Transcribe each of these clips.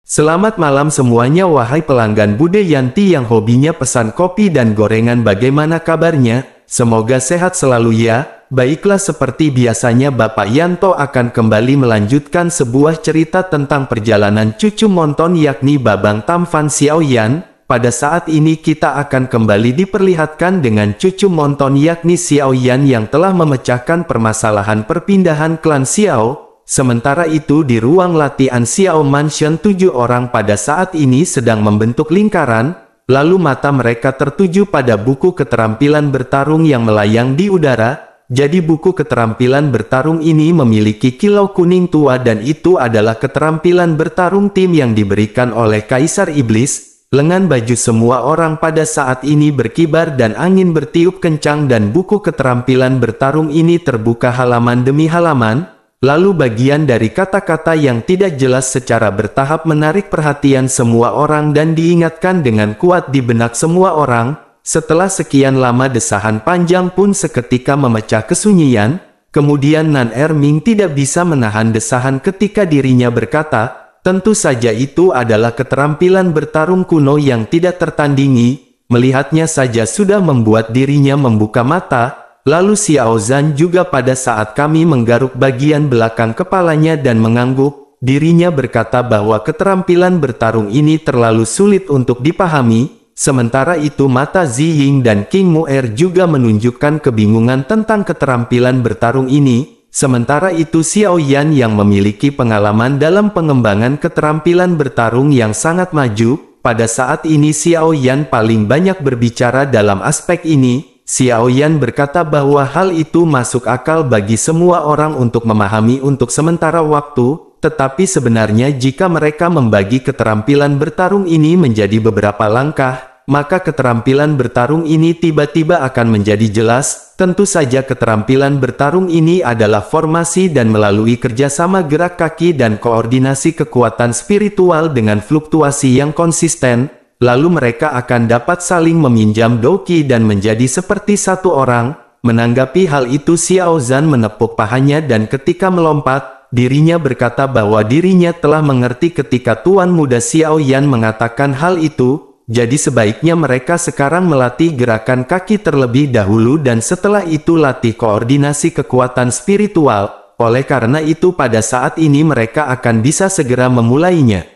Selamat malam semuanya wahai pelanggan Bude Yanti yang hobinya pesan kopi dan gorengan, bagaimana kabarnya? Semoga sehat selalu ya. Baiklah, seperti biasanya Bapak Yanto akan kembali melanjutkan sebuah cerita tentang perjalanan cucu Monton yakni Babang Tam Fan Xiaoyan. Pada saat ini kita akan kembali diperlihatkan dengan cucu Monton yakni Xiaoyan yang telah memecahkan permasalahan perpindahan klan Xiao. Sementara itu di ruang latihan Xiao Mansion 7 orang pada saat ini sedang membentuk lingkaran, lalu mata mereka tertuju pada buku keterampilan bertarung yang melayang di udara. Jadi buku keterampilan bertarung ini memiliki kilau kuning tua dan itu adalah keterampilan bertarung tim yang diberikan oleh Kaisar Iblis. Lengan baju semua orang pada saat ini berkibar dan angin bertiup kencang dan buku keterampilan bertarung ini terbuka halaman demi halaman. Lalu bagian dari kata-kata yang tidak jelas secara bertahap menarik perhatian semua orang dan diingatkan dengan kuat di benak semua orang. Setelah sekian lama desahan panjang pun seketika memecah kesunyian. Kemudian Nan Erming tidak bisa menahan desahan ketika dirinya berkata, tentu saja itu adalah keterampilan bertarung kuno yang tidak tertandingi. Melihatnya saja sudah membuat dirinya membuka mata. Lalu Xiao Zhan juga pada saat kami menggaruk bagian belakang kepalanya dan mengangguk, dirinya berkata bahwa keterampilan bertarung ini terlalu sulit untuk dipahami. Sementara itu mata Ziying dan King Mu'er juga menunjukkan kebingungan tentang keterampilan bertarung ini. Sementara itu Xiao Yan yang memiliki pengalaman dalam pengembangan keterampilan bertarung yang sangat maju, pada saat ini Xiao Yan paling banyak berbicara dalam aspek ini. Xiao Yan berkata bahwa hal itu masuk akal bagi semua orang untuk memahami untuk sementara waktu, tetapi sebenarnya jika mereka membagi keterampilan bertarung ini menjadi beberapa langkah, maka keterampilan bertarung ini tiba-tiba akan menjadi jelas. Tentu saja keterampilan bertarung ini adalah formasi dan melalui kerjasama gerak kaki dan koordinasi kekuatan spiritual dengan fluktuasi yang konsisten. Lalu mereka akan dapat saling meminjam doki dan menjadi seperti satu orang. Menanggapi hal itu Xiao Zhan menepuk pahanya dan ketika melompat, dirinya berkata bahwa dirinya telah mengerti ketika Tuan Muda Xiao Yan mengatakan hal itu. Jadi sebaiknya mereka sekarang melatih gerakan kaki terlebih dahulu dan setelah itu latih koordinasi kekuatan spiritual. Oleh karena itu pada saat ini mereka akan bisa segera memulainya.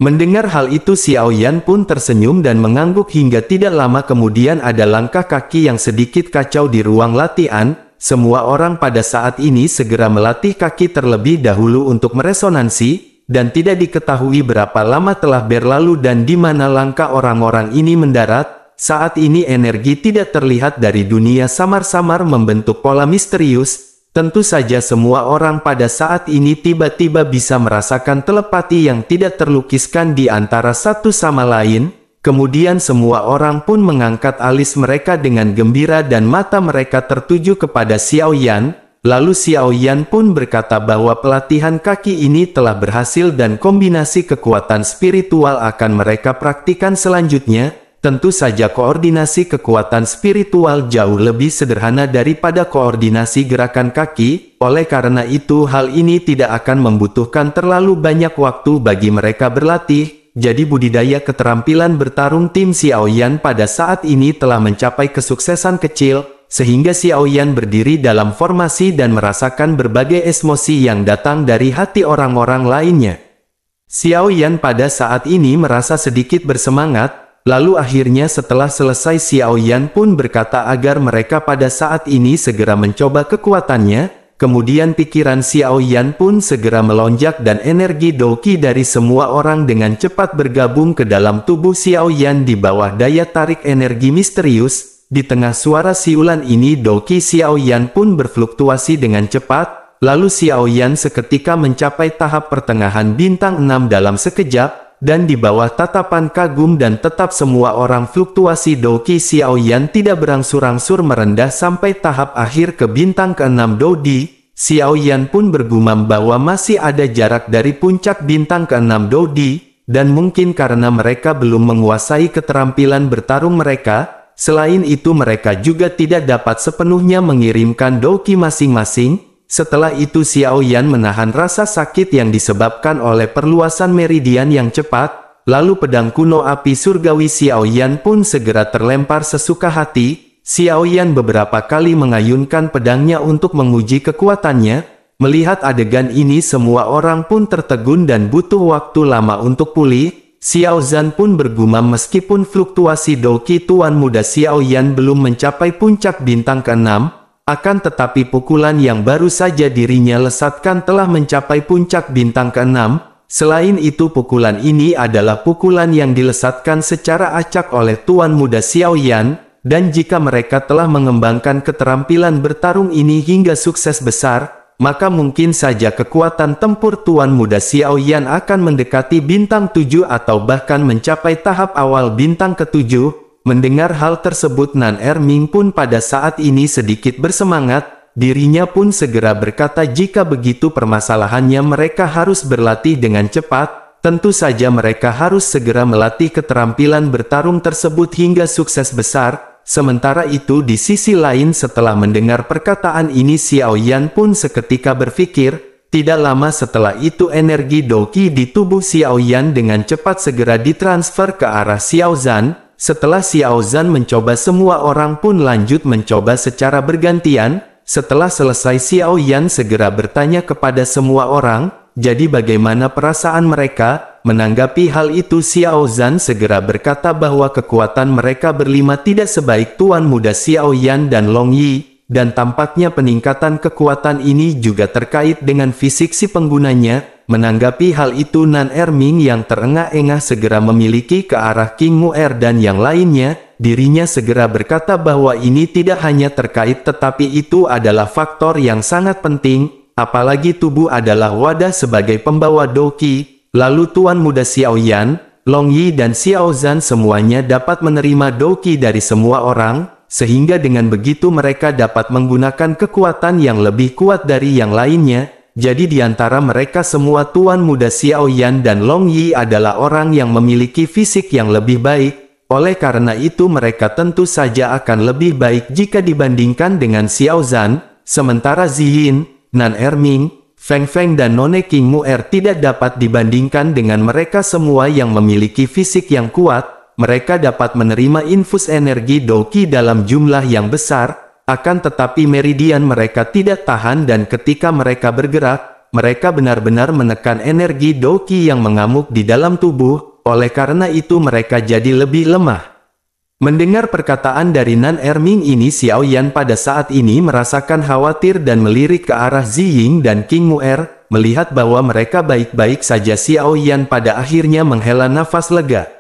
Mendengar hal itu Xiao Yan pun tersenyum dan mengangguk hingga tidak lama kemudian ada langkah kaki yang sedikit kacau di ruang latihan. Semua orang pada saat ini segera melatih kaki terlebih dahulu untuk meresonansi, dan tidak diketahui berapa lama telah berlalu dan di mana langkah orang-orang ini mendarat. Saat ini energi tidak terlihat dari dunia samar-samar membentuk pola misterius. Tentu saja semua orang pada saat ini tiba-tiba bisa merasakan telepati yang tidak terlukiskan di antara satu sama lain. Kemudian semua orang pun mengangkat alis mereka dengan gembira dan mata mereka tertuju kepada Xiao Yan. Lalu Xiao Yan pun berkata bahwa pelatihan kaki ini telah berhasil dan kombinasi kekuatan spiritual akan mereka praktikan selanjutnya. Tentu saja koordinasi kekuatan spiritual jauh lebih sederhana daripada koordinasi gerakan kaki, oleh karena itu hal ini tidak akan membutuhkan terlalu banyak waktu bagi mereka berlatih. Jadi budidaya keterampilan bertarung tim Xiao Yan pada saat ini telah mencapai kesuksesan kecil, sehingga Xiao Yan berdiri dalam formasi dan merasakan berbagai emosi yang datang dari hati orang-orang lainnya. Xiao Yan pada saat ini merasa sedikit bersemangat. Lalu akhirnya setelah selesai Xiao Yan pun berkata agar mereka pada saat ini segera mencoba kekuatannya. Kemudian pikiran Xiao Yan pun segera melonjak dan energi doki dari semua orang dengan cepat bergabung ke dalam tubuh Xiao Yan di bawah daya tarik energi misterius. Di tengah suara siulan ini doki Xiao Yan pun berfluktuasi dengan cepat. Lalu Xiao Yan seketika mencapai tahap pertengahan bintang 6 dalam sekejap. Dan di bawah tatapan kagum dan tetap semua orang fluktuasi doki Xiao Yan tidak berangsur-angsur merendah sampai tahap akhir ke bintang ke-6 Dodi. Xiao Yan pun bergumam bahwa masih ada jarak dari puncak bintang ke-6 Dodi, dan mungkin karena mereka belum menguasai keterampilan bertarung mereka. Selain itu mereka juga tidak dapat sepenuhnya mengirimkan doki masing-masing. Setelah itu Xiao Yan menahan rasa sakit yang disebabkan oleh perluasan meridian yang cepat, lalu pedang kuno api surgawi Xiao Yan pun segera terlempar sesuka hati. Xiao Yan beberapa kali mengayunkan pedangnya untuk menguji kekuatannya. Melihat adegan ini semua orang pun tertegun dan butuh waktu lama untuk pulih. Xiao Zhan pun bergumam meskipun fluktuasi Doqi Tuan Muda Xiao Yan belum mencapai puncak bintang ke-6. Akan tetapi pukulan yang baru saja dirinya lesatkan telah mencapai puncak bintang ke-6. Selain itu pukulan ini adalah pukulan yang dilesatkan secara acak oleh Tuan Muda Xiao Yan. Dan jika mereka telah mengembangkan keterampilan bertarung ini hingga sukses besar, maka mungkin saja kekuatan tempur Tuan Muda Xiao Yan akan mendekati bintang 7 atau bahkan mencapai tahap awal bintang ke-7. Mendengar hal tersebut Nan Erming pun pada saat ini sedikit bersemangat, dirinya pun segera berkata jika begitu permasalahannya mereka harus berlatih dengan cepat, tentu saja mereka harus segera melatih keterampilan bertarung tersebut hingga sukses besar. Sementara itu di sisi lain setelah mendengar perkataan ini Xiao Yan pun seketika berpikir, tidak lama setelah itu energi Doqi di tubuh Xiao Yan dengan cepat segera ditransfer ke arah Xiao Zhan. Setelah Xiao Zhan mencoba semua orang pun lanjut mencoba secara bergantian. Setelah selesai Xiao Yan segera bertanya kepada semua orang, jadi bagaimana perasaan mereka? Menanggapi hal itu Xiao Zhan segera berkata bahwa kekuatan mereka berlima tidak sebaik Tuan Muda Xiao Yan dan Long Yi, dan tampaknya peningkatan kekuatan ini juga terkait dengan fisik si penggunanya. Menanggapi hal itu Nan Erming yang terengah-engah segera memiliki ke arah King Mu'er dan yang lainnya. Dirinya segera berkata bahwa ini tidak hanya terkait tetapi itu adalah faktor yang sangat penting, apalagi tubuh adalah wadah sebagai pembawa Doqi. Lalu Tuan Muda Xiao Yan, Long Yi dan Xiao Zhan semuanya dapat menerima Doqi dari semua orang, sehingga dengan begitu mereka dapat menggunakan kekuatan yang lebih kuat dari yang lainnya. Jadi di antara mereka semua Tuan Muda Xiao Yan dan Long Yi adalah orang yang memiliki fisik yang lebih baik. Oleh karena itu mereka tentu saja akan lebih baik jika dibandingkan dengan Xiao Zhan. Sementara Ziyin, Nan Erming, Feng Feng dan Nona King Mu'er tidak dapat dibandingkan dengan mereka semua yang memiliki fisik yang kuat. Mereka dapat menerima infus energi Doqi dalam jumlah yang besar. Akan tetapi meridian mereka tidak tahan dan ketika mereka bergerak, mereka benar-benar menekan energi Doqi yang mengamuk di dalam tubuh, oleh karena itu mereka jadi lebih lemah. Mendengar perkataan dari Nan Erming ini Xiao Yan pada saat ini merasakan khawatir dan melirik ke arah Ziying dan King Mu'er, melihat bahwa mereka baik-baik saja Xiao Yan pada akhirnya menghela nafas lega.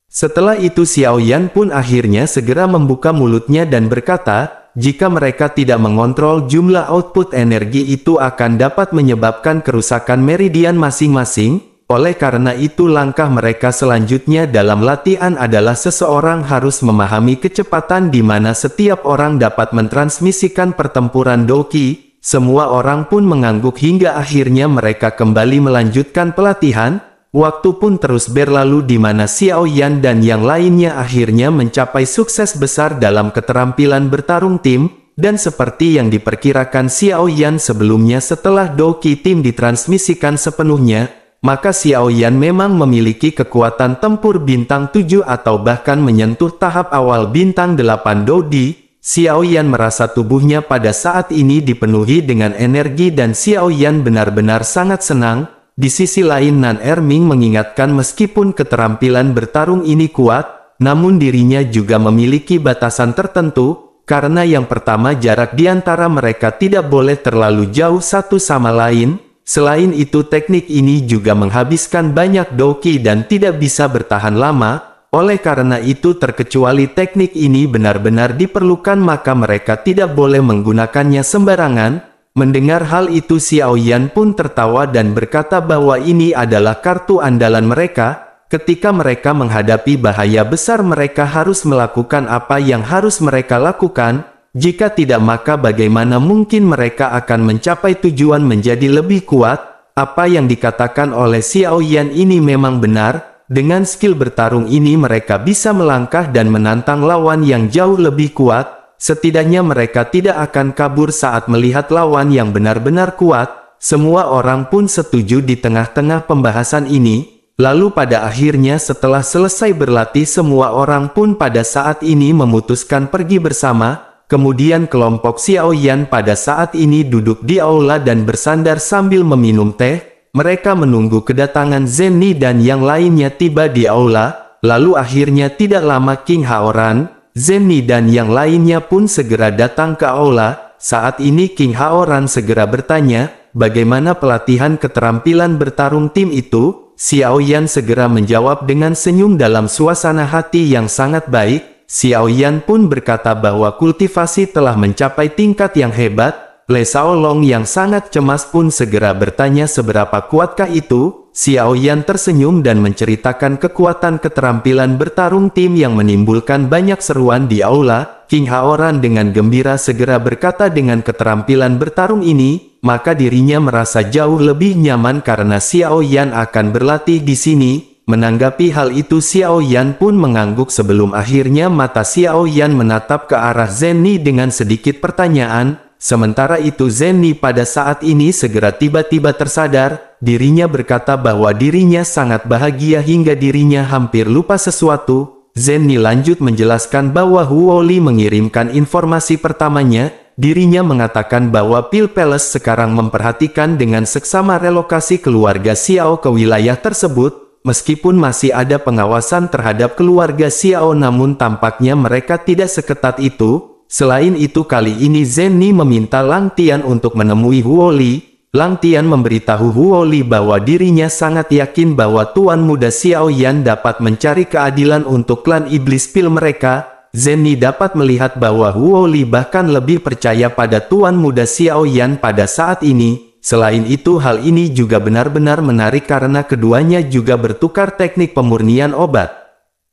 Setelah itu Xiao Yan pun akhirnya segera membuka mulutnya dan berkata, jika mereka tidak mengontrol jumlah output energi itu akan dapat menyebabkan kerusakan meridian masing-masing. Oleh karena itu langkah mereka selanjutnya dalam latihan adalah seseorang harus memahami kecepatan di mana setiap orang dapat mentransmisikan pertempuran Doqi. Semua orang pun mengangguk hingga akhirnya mereka kembali melanjutkan pelatihan. Waktu pun terus berlalu di mana Xiao Yan dan yang lainnya akhirnya mencapai sukses besar dalam keterampilan bertarung tim, dan seperti yang diperkirakan Xiao Yan sebelumnya setelah Doqi tim ditransmisikan sepenuhnya, maka Xiao Yan memang memiliki kekuatan tempur bintang 7 atau bahkan menyentuh tahap awal bintang 8 Dodi. Xiao Yan merasa tubuhnya pada saat ini dipenuhi dengan energi dan Xiao Yan benar-benar sangat senang. Di sisi lain Nan Erming mengingatkan meskipun keterampilan bertarung ini kuat, namun dirinya juga memiliki batasan tertentu, karena yang pertama jarak di antara mereka tidak boleh terlalu jauh satu sama lain. Selain itu teknik ini juga menghabiskan banyak Doqi dan tidak bisa bertahan lama, oleh karena itu terkecuali teknik ini benar-benar diperlukan maka mereka tidak boleh menggunakannya sembarangan. Mendengar hal itu Xiao Yan pun tertawa dan berkata bahwa ini adalah kartu andalan mereka. Ketika mereka menghadapi bahaya besar mereka harus melakukan apa yang harus mereka lakukan. Jika tidak maka bagaimana mungkin mereka akan mencapai tujuan menjadi lebih kuat. Apa yang dikatakan oleh Xiao Yan ini memang benar. Dengan skill bertarung ini mereka bisa melangkah dan menantang lawan yang jauh lebih kuat. setidaknya mereka tidak akan kabur saat melihat lawan yang benar-benar kuat. Semua orang pun setuju di tengah-tengah pembahasan ini. Lalu pada akhirnya setelah selesai berlatih semua orang pun pada saat ini memutuskan pergi bersama. Kemudian kelompok Xiao Yan pada saat ini duduk di aula dan bersandar sambil meminum teh. Mereka menunggu kedatangan Zenny dan yang lainnya tiba di aula. Lalu akhirnya tidak lama King Haoran, Zenny dan yang lainnya pun segera datang ke aula. Saat ini King Haoran segera bertanya, bagaimana pelatihan keterampilan bertarung tim itu? Xiao Yan segera menjawab dengan senyum dalam suasana hati yang sangat baik. Xiao Yan pun berkata bahwa kultivasi telah mencapai tingkat yang hebat. Le Shaolong yang sangat cemas pun segera bertanya seberapa kuatkah itu. Xiao Yan tersenyum dan menceritakan kekuatan keterampilan bertarung tim yang menimbulkan banyak seruan di aula. King Haoran dengan gembira segera berkata dengan keterampilan bertarung ini, maka dirinya merasa jauh lebih nyaman karena Xiao Yan akan berlatih di sini. Menanggapi hal itu Xiao Yan pun mengangguk sebelum akhirnya mata Xiao Yan menatap ke arah Zenny dengan sedikit pertanyaan. Sementara itu Zenny pada saat ini segera tiba-tiba tersadar, dirinya berkata bahwa dirinya sangat bahagia hingga dirinya hampir lupa sesuatu. Zenny lanjut menjelaskan bahwa Huoli mengirimkan informasi pertamanya, dirinya mengatakan bahwa Pil Palace sekarang memperhatikan dengan seksama relokasi keluarga Xiao ke wilayah tersebut. Meskipun masih ada pengawasan terhadap keluarga Xiao namun tampaknya mereka tidak seketat itu. Selain itu kali ini Zenny meminta Lang Tian untuk menemui Huoli. Lang Tian memberitahu Huoli bahwa dirinya sangat yakin bahwa Tuan Muda Xiao Yan dapat mencari keadilan untuk klan iblis pil mereka. Zenny dapat melihat bahwa Huoli bahkan lebih percaya pada Tuan Muda Xiao Yan pada saat ini. Selain itu hal ini juga benar-benar menarik karena keduanya juga bertukar teknik pemurnian obat.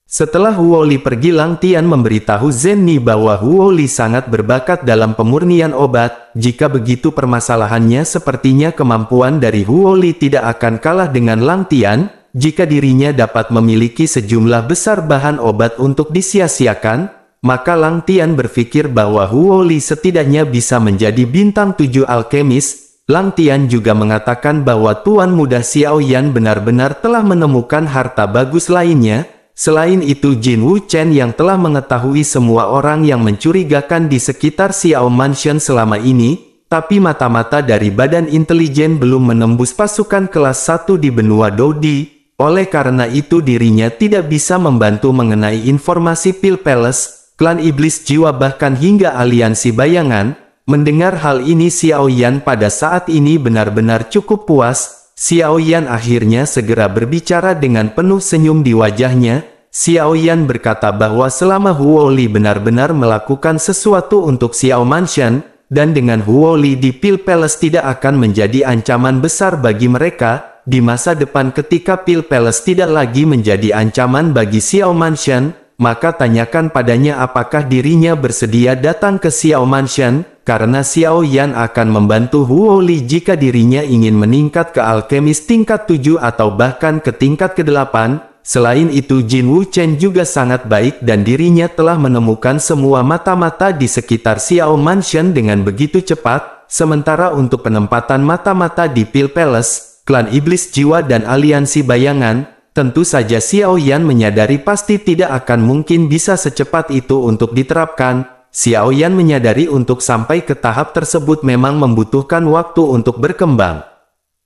Setelah Huoli pergi Lang Tian memberitahu Zenny bahwa Huoli sangat berbakat dalam pemurnian obat. Jika begitu permasalahannya sepertinya kemampuan dari Huoli tidak akan kalah dengan Lang Tian. Jika dirinya dapat memiliki sejumlah besar bahan obat untuk disia-siakan, maka Lang Tian berpikir bahwa Huoli setidaknya bisa menjadi bintang 7 alkemis. Lang Tian juga mengatakan bahwa Tuan Muda Xiao Yan benar-benar telah menemukan harta bagus lainnya. Selain itu Jin Wu Chen yang telah mengetahui semua orang yang mencurigakan di sekitar Xiao Mansion selama ini, tapi mata-mata dari badan intelijen belum menembus pasukan kelas 1 di benua Dodi. Oleh karena itu dirinya tidak bisa membantu mengenai informasi Pil Palace, klan iblis jiwa bahkan hingga aliansi bayangan. Mendengar hal ini Xiao Yan pada saat ini benar-benar cukup puas. Xiao Yan akhirnya segera berbicara dengan penuh senyum di wajahnya. Xiao Yan berkata bahwa selama Huoli benar-benar melakukan sesuatu untuk Xiao Mansion, dan dengan Huoli di Pil Palace tidak akan menjadi ancaman besar bagi mereka, di masa depan ketika Pil Palace tidak lagi menjadi ancaman bagi Xiao Mansion, maka tanyakan padanya apakah dirinya bersedia datang ke Xiao Mansion. Karena Xiao Yan akan membantu Huoli jika dirinya ingin meningkat ke alkemis tingkat 7 atau bahkan ke tingkat ke-8. Selain itu Jin Wu Chen juga sangat baik dan dirinya telah menemukan semua mata-mata di sekitar Xiao Mansion dengan begitu cepat. Sementara untuk penempatan mata-mata di Pil Palace, klan iblis jiwa dan aliansi bayangan, tentu saja Xiao Yan menyadari pasti tidak akan mungkin bisa secepat itu untuk diterapkan. Xiao Yan menyadari untuk sampai ke tahap tersebut memang membutuhkan waktu untuk berkembang.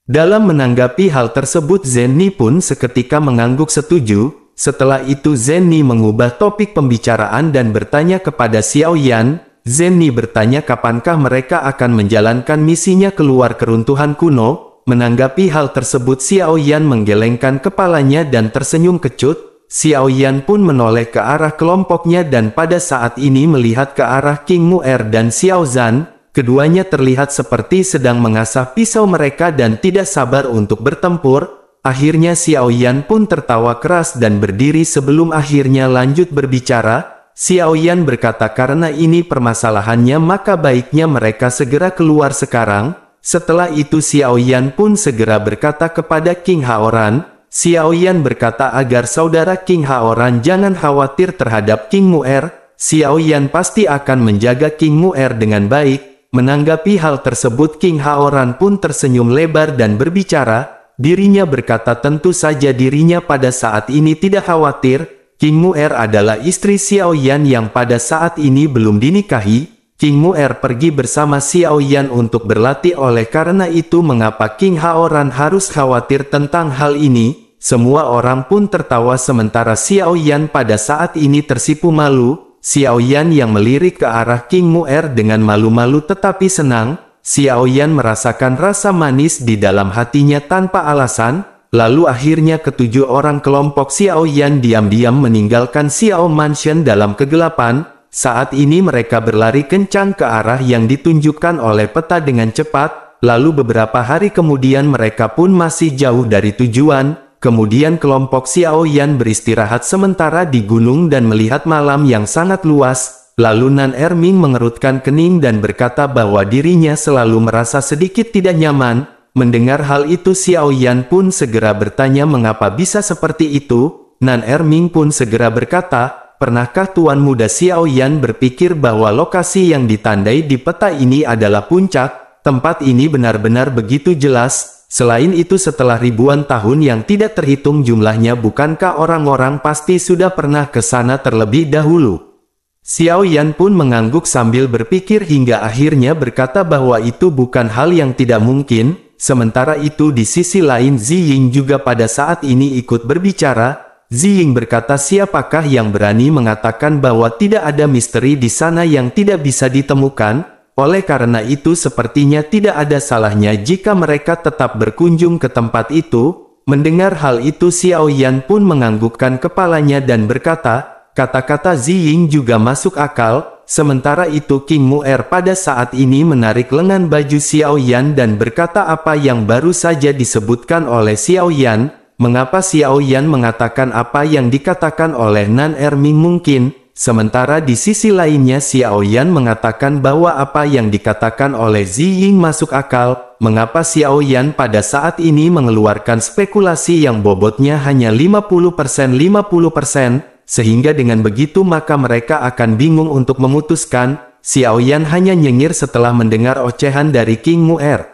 Dalam menanggapi hal tersebut Zenny pun seketika mengangguk setuju. Setelah itu Zenny mengubah topik pembicaraan dan bertanya kepada Xiao Yan. Zenny bertanya kapankah mereka akan menjalankan misinya keluar keruntuhan kuno. Menanggapi hal tersebut Xiao Yan menggelengkan kepalanya dan tersenyum kecut. Xiao Yan pun menoleh ke arah kelompoknya dan pada saat ini melihat ke arah King Mu'er dan Xiao Zhan. Keduanya terlihat seperti sedang mengasah pisau mereka dan tidak sabar untuk bertempur. Akhirnya Xiao Yan pun tertawa keras dan berdiri sebelum akhirnya lanjut berbicara. Xiao Yan berkata karena ini permasalahannya maka baiknya mereka segera keluar sekarang. Setelah itu Xiao Yan pun segera berkata kepada King Haoran. Xiao Yan berkata agar saudara King Haoran jangan khawatir terhadap King Mu'er. Xiao Yan pasti akan menjaga King Mu'er dengan baik. Menanggapi hal tersebut, King Haoran pun tersenyum lebar dan berbicara. Dirinya berkata tentu saja dirinya pada saat ini tidak khawatir. King Mu'er adalah istri Xiao Yan yang pada saat ini belum dinikahi. King Mu'er pergi bersama Xiao Yan untuk berlatih, oleh karena itu mengapa King Haoran harus khawatir tentang hal ini? Semua orang pun tertawa sementara Xiao Yan pada saat ini tersipu malu. Xiao Yan yang melirik ke arah King Mu'er dengan malu-malu tetapi senang. Xiao Yan merasakan rasa manis di dalam hatinya tanpa alasan. Lalu akhirnya ketujuh orang kelompok Xiao Yan diam-diam meninggalkan Xiao Mansion dalam kegelapan. Saat ini mereka berlari kencang ke arah yang ditunjukkan oleh peta dengan cepat. Lalu beberapa hari kemudian mereka pun masih jauh dari tujuan. Kemudian kelompok Xiao Yan beristirahat sementara di gunung dan melihat malam yang sangat luas. Lalu Nan Erming mengerutkan kening dan berkata bahwa dirinya selalu merasa sedikit tidak nyaman. Mendengar hal itu Xiao Yan pun segera bertanya mengapa bisa seperti itu. Nan Erming pun segera berkata, pernahkah Tuan Muda Xiao Yan berpikir bahwa lokasi yang ditandai di peta ini adalah puncak? Tempat ini benar-benar begitu jelas. Selain itu setelah ribuan tahun yang tidak terhitung jumlahnya, bukankah orang-orang pasti sudah pernah ke sana terlebih dahulu? Xiao Yan pun mengangguk sambil berpikir hingga akhirnya berkata bahwa itu bukan hal yang tidak mungkin. Sementara itu di sisi lain Ziying juga pada saat ini ikut berbicara. Ziying berkata siapakah yang berani mengatakan bahwa tidak ada misteri di sana yang tidak bisa ditemukan? Oleh karena itu sepertinya tidak ada salahnya jika mereka tetap berkunjung ke tempat itu. Mendengar hal itu Xiao Yan pun menganggukkan kepalanya dan berkata, kata-kata Ziying juga masuk akal. Sementara itu King Mu'er pada saat ini menarik lengan baju Xiao Yan dan berkata apa yang baru saja disebutkan oleh Xiao Yan. Mengapa Xiao Yan mengatakan apa yang dikatakan oleh Nan Erming mungkin? Sementara di sisi lainnya Xiao Yan mengatakan bahwa apa yang dikatakan oleh Ziying masuk akal. Mengapa Xiao Yan pada saat ini mengeluarkan spekulasi yang bobotnya hanya 50% sehingga dengan begitu maka mereka akan bingung untuk memutuskan. Xiao Yan hanya nyengir setelah mendengar ocehan dari King Mu'er.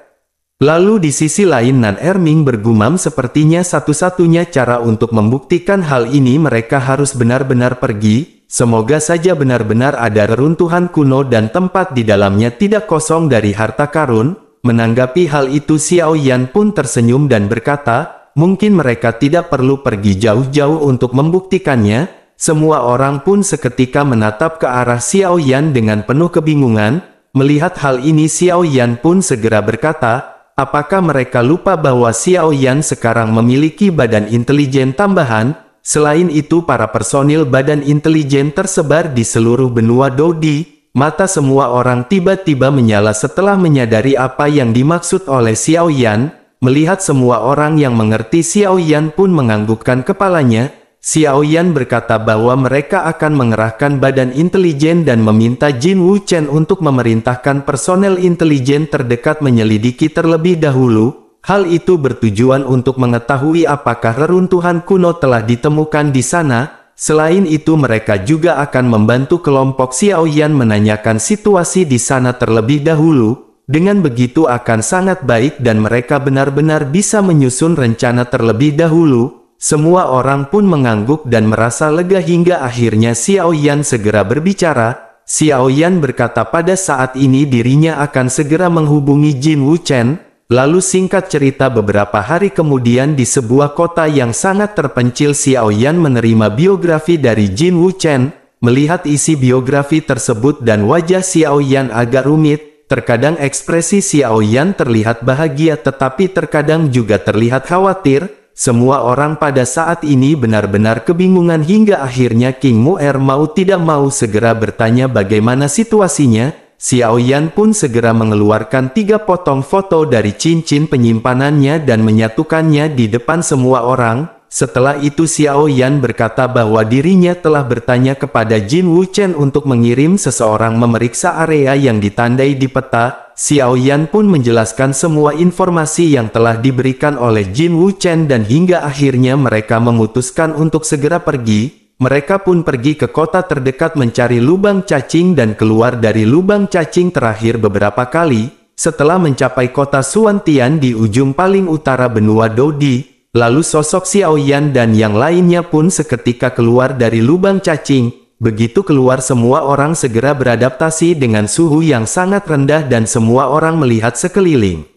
Lalu di sisi lain Nan Erming bergumam sepertinya satu-satunya cara untuk membuktikan hal ini mereka harus benar-benar pergi. Semoga saja benar-benar ada reruntuhan kuno dan tempat di dalamnya tidak kosong dari harta karun. Menanggapi hal itu Xiao Yan pun tersenyum dan berkata, mungkin mereka tidak perlu pergi jauh-jauh untuk membuktikannya. Semua orang pun seketika menatap ke arah Xiao Yan dengan penuh kebingungan. Melihat hal ini Xiao Yan pun segera berkata, apakah mereka lupa bahwa Xiao Yan sekarang memiliki badan intelijen tambahan? Selain itu para personil badan intelijen tersebar di seluruh benua Dodi. Mata semua orang tiba-tiba menyala setelah menyadari apa yang dimaksud oleh Xiao Yan. Melihat semua orang yang mengerti Xiao Yan pun menganggukkan kepalanya. Xiao Yan berkata bahwa mereka akan mengerahkan badan intelijen dan meminta Jin Wuchen untuk memerintahkan personel intelijen terdekat menyelidiki terlebih dahulu. Hal itu bertujuan untuk mengetahui apakah reruntuhan kuno telah ditemukan di sana. Selain itu mereka juga akan membantu kelompok Xiao Yan menanyakan situasi di sana terlebih dahulu. Dengan begitu akan sangat baik dan mereka benar-benar bisa menyusun rencana terlebih dahulu. Semua orang pun mengangguk dan merasa lega hingga akhirnya Xiao Yan segera berbicara. Xiao Yan berkata pada saat ini dirinya akan segera menghubungi Jin Wuchen. Lalu singkat cerita beberapa hari kemudian di sebuah kota yang sangat terpencil Xiao Yan menerima biografi dari Jin Wuchen. Melihat isi biografi tersebut dan wajah Xiao Yan agak rumit. Terkadang ekspresi Xiao Yan terlihat bahagia tetapi terkadang juga terlihat khawatir. Semua orang pada saat ini benar-benar kebingungan hingga akhirnya King Mu'er mau tidak mau segera bertanya bagaimana situasinya. Xiao Yan pun segera mengeluarkan 3 potong foto dari cincin penyimpanannya dan menyatukannya di depan semua orang. Setelah itu Xiao Yan berkata bahwa dirinya telah bertanya kepada Jin Wuchen untuk mengirim seseorang memeriksa area yang ditandai di peta. Xiao Yan pun menjelaskan semua informasi yang telah diberikan oleh Jin Wuchen dan hingga akhirnya mereka memutuskan untuk segera pergi. Mereka pun pergi ke kota terdekat mencari lubang cacing dan keluar dari lubang cacing terakhir beberapa kali. Setelah mencapai kota Suantian di ujung paling utara benua Dodi, lalu sosok Xiao Yan dan yang lainnya pun seketika keluar dari lubang cacing. Begitu keluar, semua orang segera beradaptasi dengan suhu yang sangat rendah dan semua orang melihat sekeliling.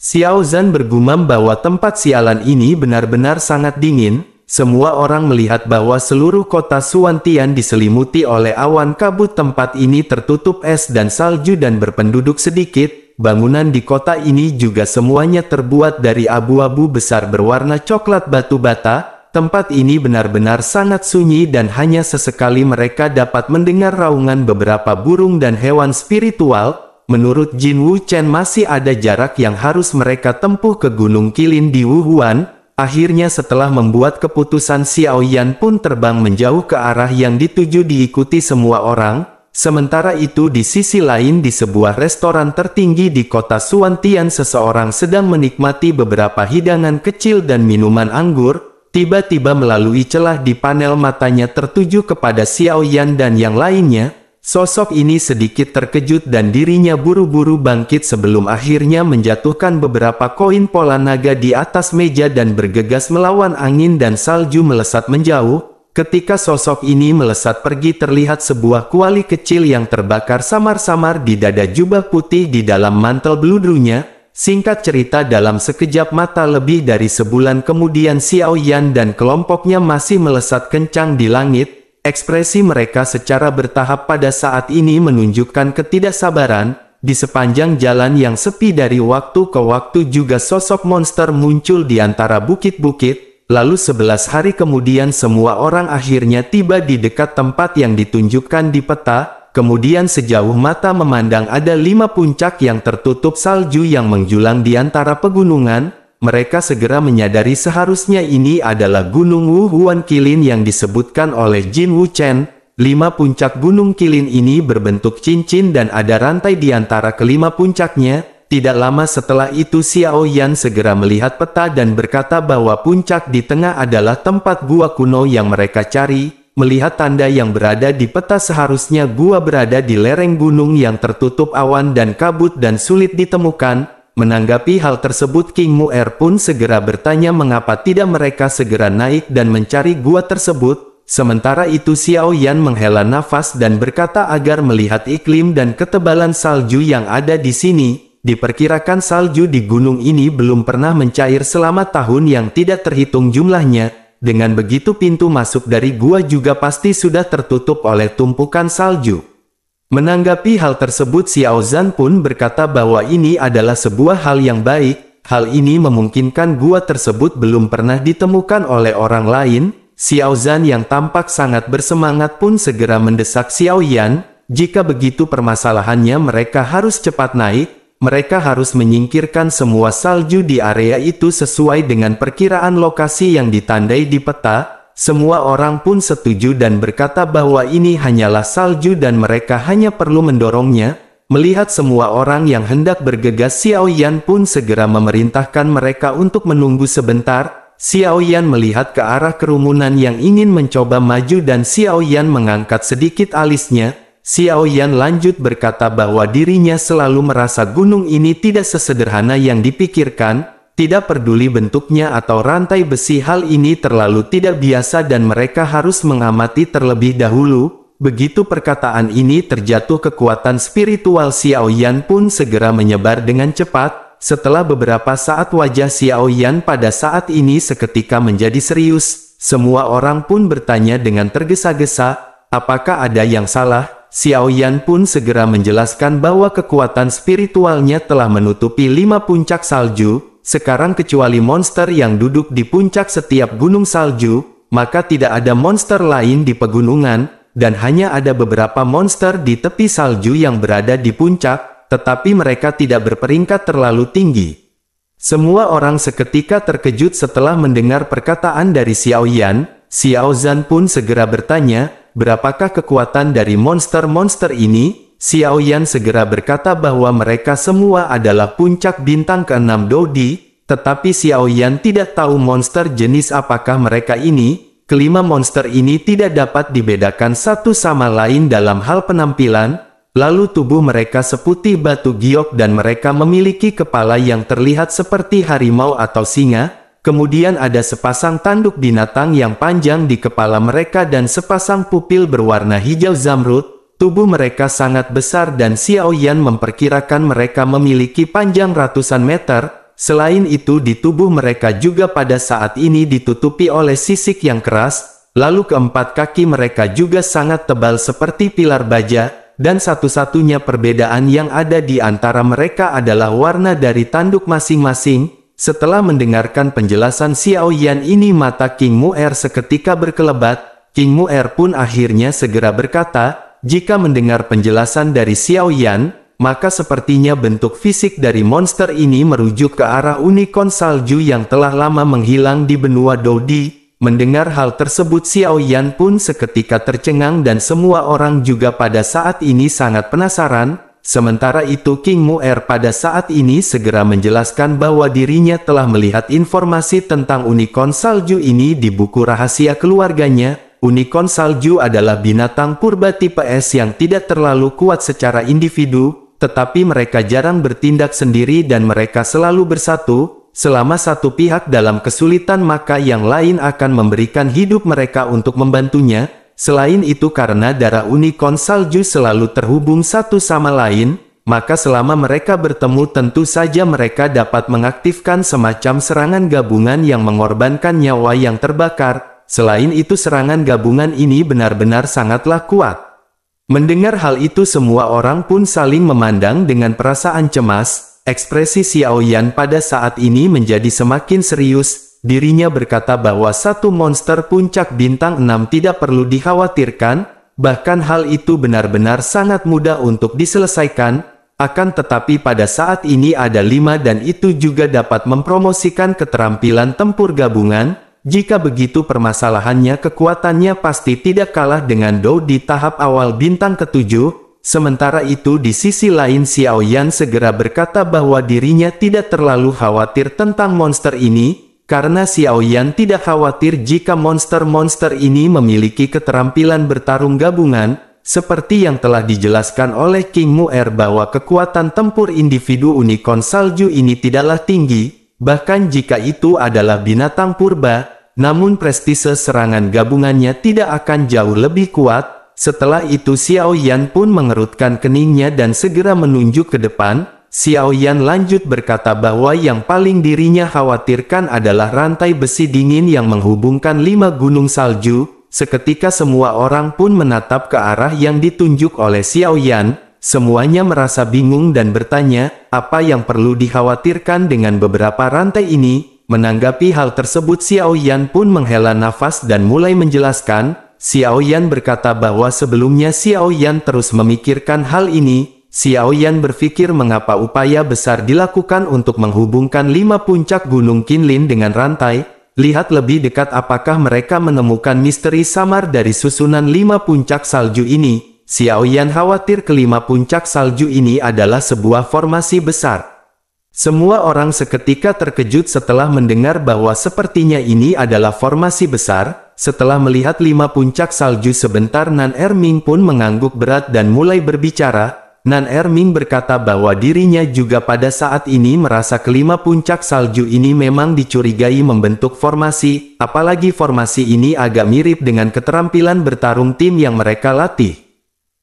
Xiao Zhan bergumam bahwa tempat sialan ini benar-benar sangat dingin. Semua orang melihat bahwa seluruh kota Suantian diselimuti oleh awan kabut. Tempat ini tertutup es dan salju dan berpenduduk sedikit. Bangunan di kota ini juga semuanya terbuat dari abu-abu besar berwarna coklat batu bata. Tempat ini benar-benar sangat sunyi dan hanya sesekali mereka dapat mendengar raungan beberapa burung dan hewan spiritual. Menurut Jin Wu Chen masih ada jarak yang harus mereka tempuh ke Gunung Qilin di Wuhuan. Akhirnya setelah membuat keputusan, Xiao Yan pun terbang menjauh ke arah yang dituju diikuti semua orang. Sementara itu di sisi lain di sebuah restoran tertinggi di kota Suantian, seseorang sedang menikmati beberapa hidangan kecil dan minuman anggur. Tiba-tiba melalui celah di panel matanya tertuju kepada Xiao Yan dan yang lainnya. Sosok ini sedikit terkejut dan dirinya buru-buru bangkit sebelum akhirnya menjatuhkan beberapa koin pola naga di atas meja dan bergegas melawan angin dan salju melesat menjauh. Ketika sosok ini melesat pergi, terlihat sebuah kuali kecil yang terbakar samar-samar di dada jubah putih di dalam mantel beludrunya. Singkat cerita, dalam sekejap mata lebih dari sebulan kemudian Xiao Yan dan kelompoknya masih melesat kencang di langit. Ekspresi mereka secara bertahap pada saat ini menunjukkan ketidaksabaran. Di sepanjang jalan yang sepi dari waktu ke waktu juga sosok monster muncul di antara bukit-bukit. Lalu 11 hari kemudian semua orang akhirnya tiba di dekat tempat yang ditunjukkan di peta. Kemudian sejauh mata memandang ada 5 puncak yang tertutup salju yang menjulang di antara pegunungan. Mereka segera menyadari seharusnya ini adalah Gunung Wuhuan Qilin yang disebutkan oleh Jin Wu Chen. 5 puncak Gunung Qilin ini berbentuk cincin dan ada rantai di antara kelima puncaknya. Tidak lama setelah itu Xiao Yan segera melihat peta dan berkata bahwa puncak di tengah adalah tempat gua kuno yang mereka cari. Melihat tanda yang berada di peta, seharusnya gua berada di lereng gunung yang tertutup awan dan kabut dan sulit ditemukan. Menanggapi hal tersebut, King Mu'er pun segera bertanya mengapa tidak mereka segera naik dan mencari gua tersebut. Sementara itu Xiao Yan menghela nafas dan berkata agar melihat iklim dan ketebalan salju yang ada di sini. Diperkirakan salju di gunung ini belum pernah mencair selama tahun yang tidak terhitung jumlahnya. Dengan begitu pintu masuk dari gua juga pasti sudah tertutup oleh tumpukan salju. Menanggapi hal tersebut, Xiao Zhan pun berkata bahwa ini adalah sebuah hal yang baik. Hal ini memungkinkan gua tersebut belum pernah ditemukan oleh orang lain. Xiao Zhan yang tampak sangat bersemangat pun segera mendesak Xiao Yan. Jika begitu permasalahannya mereka harus cepat naik. Mereka harus menyingkirkan semua salju di area itu sesuai dengan perkiraan lokasi yang ditandai di peta. Semua orang pun setuju dan berkata bahwa ini hanyalah salju dan mereka hanya perlu mendorongnya. Melihat semua orang yang hendak bergegas, Xiao Yan pun segera memerintahkan mereka untuk menunggu sebentar. Xiao Yan melihat ke arah kerumunan yang ingin mencoba maju dan Xiao Yan mengangkat sedikit alisnya. Xiao Yan lanjut berkata bahwa dirinya selalu merasa gunung ini tidak sesederhana yang dipikirkan. Tidak peduli bentuknya atau rantai besi, hal ini terlalu tidak biasa dan mereka harus mengamati terlebih dahulu. Begitu perkataan ini terjatuh, kekuatan spiritual Xiao Yan pun segera menyebar dengan cepat. Setelah beberapa saat wajah Xiao Yan pada saat ini seketika menjadi serius. Semua orang pun bertanya dengan tergesa-gesa, apakah ada yang salah? Xiao Yan pun segera menjelaskan bahwa kekuatan spiritualnya telah menutupi 5 puncak salju. Sekarang kecuali monster yang duduk di puncak setiap gunung salju, maka tidak ada monster lain di pegunungan, dan hanya ada beberapa monster di tepi salju yang berada di puncak, tetapi mereka tidak berperingkat terlalu tinggi. Semua orang seketika terkejut setelah mendengar perkataan dari Xiao Yan. Xiao Zhan pun segera bertanya, berapakah kekuatan dari monster-monster ini? Xiao Yan segera berkata bahwa mereka semua adalah puncak bintang ke-6 Dodi, tetapi Xiao Yan tidak tahu monster jenis apakah mereka ini. kelima monster ini tidak dapat dibedakan satu sama lain dalam hal penampilan, lalu tubuh mereka seputih batu giok dan mereka memiliki kepala yang terlihat seperti harimau atau singa. Kemudian ada sepasang tanduk binatang yang panjang di kepala mereka dan sepasang pupil berwarna hijau zamrud. Tubuh mereka sangat besar dan Xiao Yan memperkirakan mereka memiliki panjang ratusan meter. Selain itu di tubuh mereka juga pada saat ini ditutupi oleh sisik yang keras. Lalu keempat kaki mereka juga sangat tebal seperti pilar baja. Dan satu-satunya perbedaan yang ada di antara mereka adalah warna dari tanduk masing-masing. Setelah mendengarkan penjelasan Xiao Yan ini mata King Mu'er seketika berkelebat. King Mu'er pun akhirnya segera berkata, jika mendengar penjelasan dari Xiao Yan, maka sepertinya bentuk fisik dari monster ini merujuk ke arah unicorn salju yang telah lama menghilang di benua Dodi. Mendengar hal tersebut Xiao Yan pun seketika tercengang dan semua orang juga pada saat ini sangat penasaran. Sementara itu King Mu'er pada saat ini segera menjelaskan bahwa dirinya telah melihat informasi tentang unicorn salju ini di buku rahasia keluarganya. Unicorn salju adalah binatang purba tipe S yang tidak terlalu kuat secara individu, tetapi mereka jarang bertindak sendiri dan mereka selalu bersatu. Selama satu pihak dalam kesulitan maka yang lain akan memberikan hidup mereka untuk membantunya. Selain itu karena darah unicorn salju selalu terhubung satu sama lain, maka selama mereka bertemu tentu saja mereka dapat mengaktifkan semacam serangan gabungan yang mengorbankan nyawa yang terbakar. Selain itu serangan gabungan ini benar-benar sangatlah kuat. Mendengar hal itu semua orang pun saling memandang dengan perasaan cemas. Ekspresi Xiao Yan pada saat ini menjadi semakin serius. Dirinya berkata bahwa satu monster puncak bintang 6 tidak perlu dikhawatirkan, bahkan hal itu benar-benar sangat mudah untuk diselesaikan. Akan tetapi pada saat ini ada 5 dan itu juga dapat mempromosikan keterampilan tempur gabungan. Jika begitu permasalahannya kekuatannya pasti tidak kalah dengan Dou di tahap awal bintang ke-7. Sementara itu di sisi lain Xiao Yan segera berkata bahwa dirinya tidak terlalu khawatir tentang monster ini. Karena Xiao Yan tidak khawatir jika monster-monster ini memiliki keterampilan bertarung gabungan, seperti yang telah dijelaskan oleh King Mu'er bahwa kekuatan tempur individu unicorn salju ini tidaklah tinggi, bahkan jika itu adalah binatang purba, namun prestise serangan gabungannya tidak akan jauh lebih kuat. Setelah itu Xiao Yan pun mengerutkan keningnya dan segera menunjuk ke depan. Xiao Yan lanjut berkata bahwa yang paling dirinya khawatirkan adalah rantai besi dingin yang menghubungkan 5 gunung salju. Seketika semua orang pun menatap ke arah yang ditunjuk oleh Xiao Yan. Semuanya merasa bingung dan bertanya, apa yang perlu dikhawatirkan dengan beberapa rantai ini? Menanggapi hal tersebut Xiao Yan pun menghela nafas dan mulai menjelaskan. Xiao Yan berkata bahwa sebelumnya Xiao Yan terus memikirkan hal ini. Xiao Yan berpikir mengapa upaya besar dilakukan untuk menghubungkan 5 puncak gunung Qinlin dengan rantai. Lihat lebih dekat apakah mereka menemukan misteri samar dari susunan 5 puncak salju ini. Xiao Yan khawatir kelima puncak salju ini adalah sebuah formasi besar. Semua orang seketika terkejut setelah mendengar bahwa sepertinya ini adalah formasi besar. Setelah melihat 5 puncak salju sebentar Nan Erming pun mengangguk berat dan mulai berbicara. Nan Erming berkata bahwa dirinya juga pada saat ini merasa kelima puncak salju ini memang dicurigai membentuk formasi, apalagi formasi ini agak mirip dengan keterampilan bertarung tim yang mereka latih.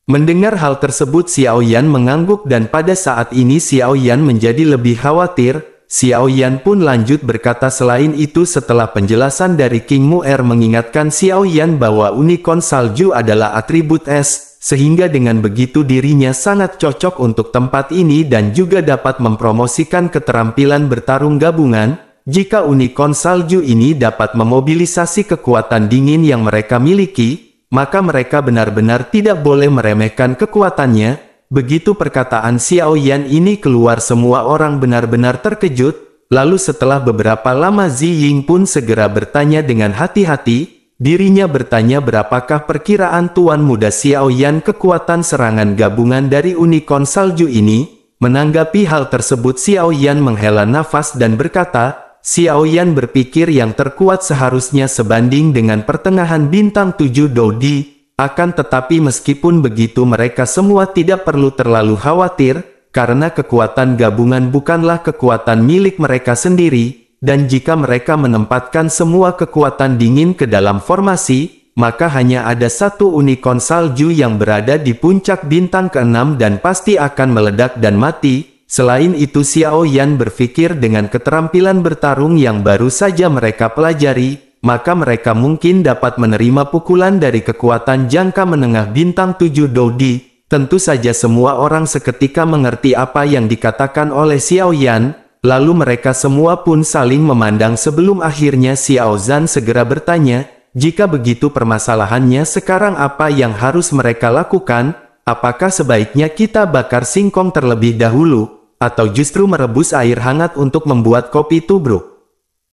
Mendengar hal tersebut Xiao Yan mengangguk dan pada saat ini Xiao Yan menjadi lebih khawatir. Xiao Yan pun lanjut berkata selain itu setelah penjelasan dari King Mu'er mengingatkan Xiao Yan bahwa unicorn salju adalah atribut es. Sehingga dengan begitu dirinya sangat cocok untuk tempat ini dan juga dapat mempromosikan keterampilan bertarung gabungan. Jika unicorn salju ini dapat memobilisasi kekuatan dingin yang mereka miliki, maka mereka benar-benar tidak boleh meremehkan kekuatannya. Begitu perkataan Xiao Yan ini keluar semua orang benar-benar terkejut. Lalu setelah beberapa lama Zi Ying pun segera bertanya dengan hati-hati. Dirinya bertanya berapakah perkiraan Tuan Muda Xiao Yan kekuatan serangan gabungan dari unicorn salju ini. Menanggapi hal tersebut Xiao Yan menghela nafas dan berkata, Xiao Yan berpikir yang terkuat seharusnya sebanding dengan pertengahan bintang 7 Dodi. Akan tetapi meskipun begitu mereka semua tidak perlu terlalu khawatir, karena kekuatan gabungan bukanlah kekuatan milik mereka sendiri, dan jika mereka menempatkan semua kekuatan dingin ke dalam formasi, maka hanya ada satu unicorn salju yang berada di puncak bintang ke-6 dan pasti akan meledak dan mati. Selain itu Xiao Yan berpikir dengan keterampilan bertarung yang baru saja mereka pelajari, maka mereka mungkin dapat menerima pukulan dari kekuatan jangka menengah bintang 7 Dodi. Tentu saja semua orang seketika mengerti apa yang dikatakan oleh Xiao Yan, lalu mereka semua pun saling memandang sebelum akhirnya Xiao Zhan segera bertanya, jika begitu permasalahannya sekarang apa yang harus mereka lakukan? Apakah sebaiknya kita bakar singkong terlebih dahulu, atau justru merebus air hangat untuk membuat kopi tubruk?